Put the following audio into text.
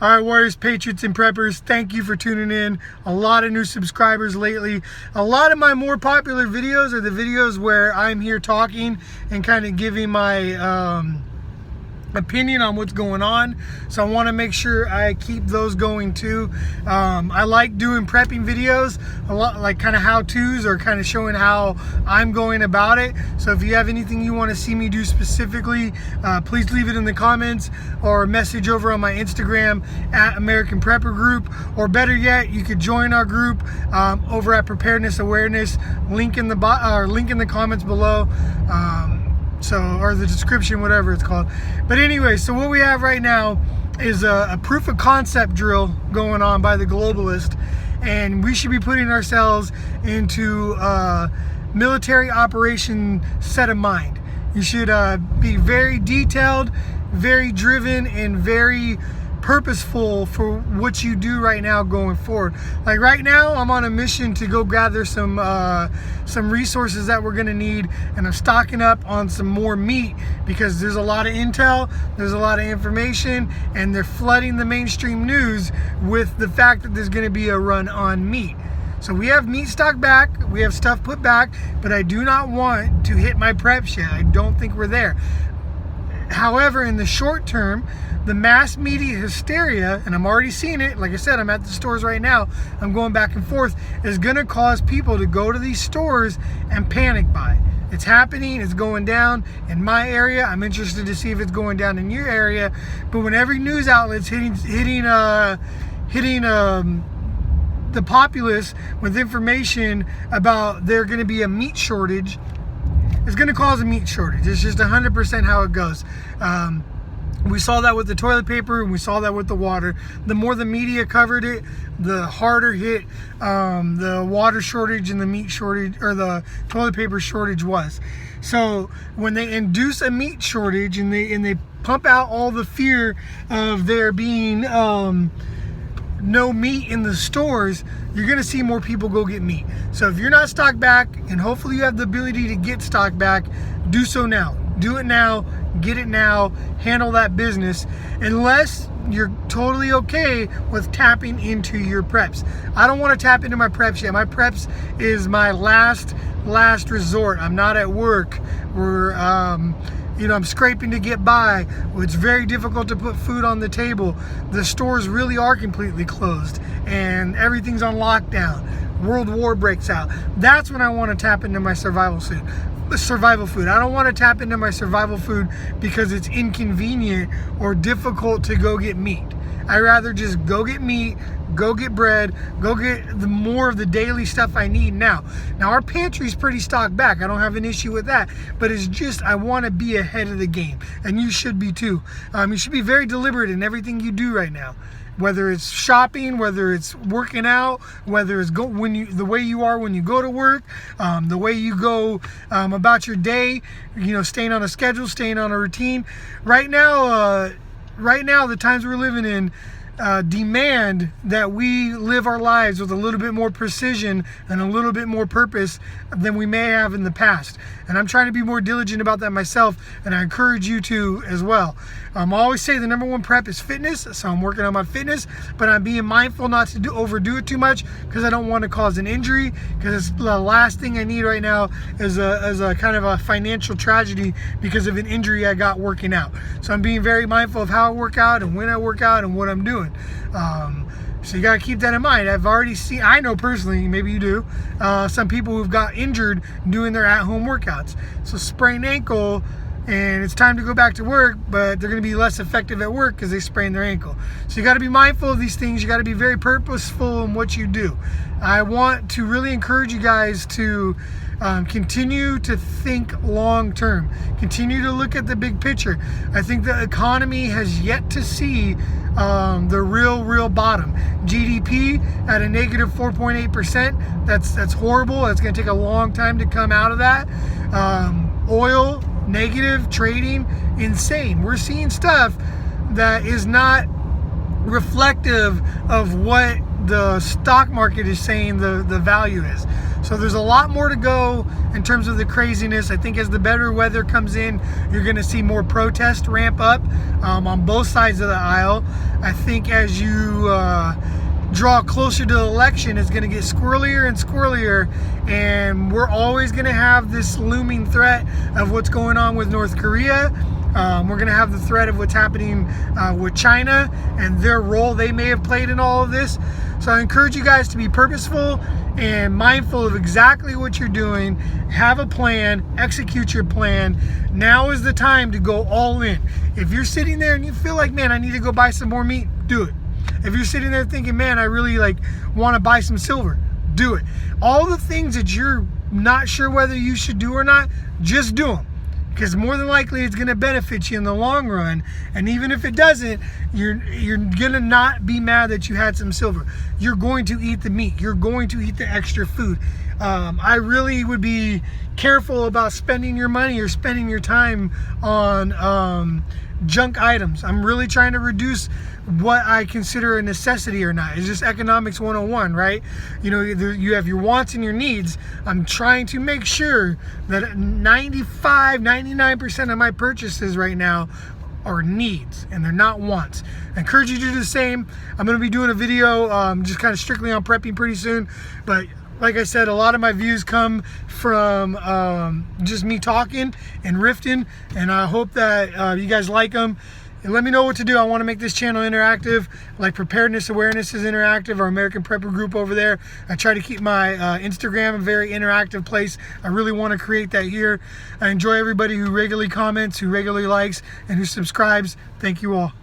All right, Warriors, Patriots, and Preppers, thank you for tuning in. A lot of new subscribers lately. A lot of my more popular videos are the videos where I'm here talking and kind of giving my opinion on what's going on, so I want to make sure I keep those going too. I like doing prepping videos a lot, like kind of how-tos or kind of showing how I'm going about it. So if you have anything you want to see me do specifically, please leave it in the comments or message over on my Instagram at American Prepper Group, or better yet, you could join our group over at Preparedness Awareness. Link in the comments below. Or the description, whatever it's called. But anyway, so what we have right now is a proof of concept drill going on by the Globalist, and we should be putting ourselves into a military operation set of mind. You should be very detailed, very driven, and very purposeful for what you do right now going forward. Like right now, I'm on a mission to go gather some resources that we're gonna need, and I'm stocking up on some more meat because there's a lot of intel, there's a lot of information, and they're flooding the mainstream news with the fact that there's gonna be a run on meat. So we have meat stock back, we have stuff put back, but I do not want to hit my preps yet. I don't think we're there. However, in the short term, the mass media hysteria, and I'm already seeing it, like I said, I'm at the stores right now, I'm going back and forth, is going to cause people to go to these stores and panic buy. It's happening, it's going down in my area. I'm interested to see if it's going down in your area. But when every news outlet's hitting the populace with information about there going to be a meat shortage, it's going to cause a meat shortage. It's just 100% how it goes. We saw that with the toilet paper, and we saw that with the water. The more the media covered it, the harder hit the water shortage and the meat shortage, or the toilet paper shortage was. So when they induce a meat shortage and they pump out all the fear of there being no meat in the stores, you're gonna see more people go get meat. So if you're not stocked back, and hopefully you have the ability to get stocked back, do so now. Do it now, get it now, handle that business, unless you're totally okay with tapping into your preps. I don't want to tap into my preps yet. My preps is my last resort. I'm not at work. I'm scraping to get by. It's very difficult to put food on the table. The stores really are completely closed and everything's on lockdown. World War breaks out. That's when I want to tap into my survival food. I don't want to tap into my survival food because it's inconvenient or difficult to go get meat. I'd rather just go get meat, go get bread, go get the more of the daily stuff I need now. Now our pantry's pretty stocked back. I don't have an issue with that, but it's just I want to be ahead of the game, and you should be too. You should be very deliberate in everything you do right now. Whether it's shopping, whether it's working out, whether it's the way you are when you go to work, the way you go about your day, staying on a schedule, staying on a routine. Right now, the times we're living in demand that we live our lives with a little bit more precision and a little bit more purpose than we may have in the past. And I'm trying to be more diligent about that myself, and I encourage you to as well. I always say the number one prep is fitness, so I'm working on my fitness, but I'm being mindful not to overdo it too much because I don't want to cause an injury, because the last thing I need right now is a kind of a financial tragedy because of an injury I got working out. So I'm being very mindful of how I work out and when I work out and what I'm doing. So you got to keep that in mind. I know personally, maybe you do, some people who've got injured doing their at-home workouts. So sprained ankle, and it's time to go back to work, but they're going to be less effective at work because they sprained their ankle. So you got to be mindful of these things. You got to be very purposeful in what you do. I want to really encourage you guys to continue to think long term. Continue to look at the big picture. I think the economy has yet to see the real bottom. GDP at a negative 4.8%. That's horrible. It's going to take a long time to come out of that. Oil negative, trading insane. We're seeing stuff that is not reflective of what the stock market is saying the value is. So there's a lot more to go in terms of the craziness. I think as the better weather comes in, you're going to see more protest ramp up on both sides of the aisle. I think as you draw closer to the election, it's going to get squirrelier and squirrelier, and we're always going to have this looming threat of what's going on with North Korea. We're going to have the threat of what's happening with China and their role they may have played in all of this. So I encourage you guys to be purposeful and mindful of exactly what you're doing. Have a plan, execute your plan. Now is the time to go all in. If you're sitting there and you feel like, man, I need to go buy some more meat, do it. If you're sitting there thinking, man, I really want to buy some silver, do it. All the things that you're not sure whether you should do or not, just do them. Because more than likely it's going to benefit you in the long run. And even if it doesn't, you're going to not be mad that you had some silver. You're going to eat the meat. You're going to eat the extra food. I really would be careful about spending your money or spending your time on junk items. I'm really trying to reduce what I consider a necessity or not. It's just economics 101, right? You know, you have your wants and your needs. I'm trying to make sure that 99% of my purchases right now are needs and they're not wants. I encourage you to do the same. I'm going to be doing a video just kind of strictly on prepping pretty soon, but like I said, a lot of my views come from just me talking and riffing, and I hope that you guys like them. And let me know what to do. I want to make this channel interactive, like Preparedness Awareness is interactive, our American Prepper group over there. I try to keep my Instagram a very interactive place. I really want to create that here. I enjoy everybody who regularly comments, who regularly likes, and who subscribes. Thank you all.